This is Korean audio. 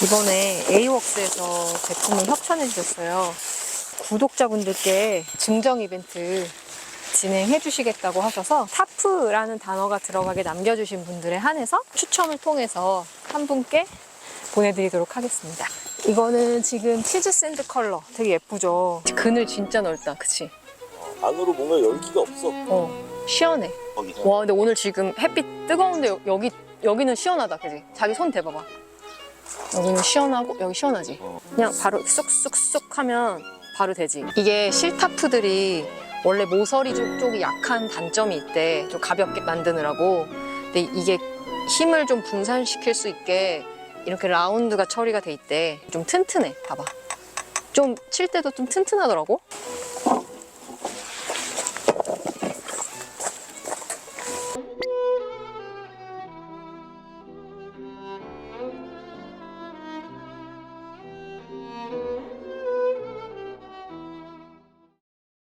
이번에 에이웍스에서 제품을 협찬해 주셨어요. 구독자분들께 증정 이벤트 진행해 주시겠다고 하셔서 타프라는 단어가 들어가게 남겨주신 분들에 한해서 추첨을 통해서 한 분께 보내드리도록 하겠습니다. 이거는 지금 치즈 샌드 컬러 되게 예쁘죠? 그늘 진짜 넓다, 그치? 안으로 뭔가 열기가 없어. 시원해. 거기서. 와, 근데 오늘 지금 햇빛 뜨거운데 여기는 시원하다, 그치? 자기 손 대봐봐. 여기는 시원하고 여기 시원하지? 그냥 바로 쑥쑥쑥 하면 바로 되지. 이게 실타프들이 원래 모서리 쪽이 약한 단점이 있대. 좀 가볍게 만드느라고. 근데 이게 힘을 좀 분산시킬 수 있게 이렇게 라운드가 처리가 돼 있대. 좀 튼튼해. 봐봐. 좀 칠 때도 좀 튼튼하더라고.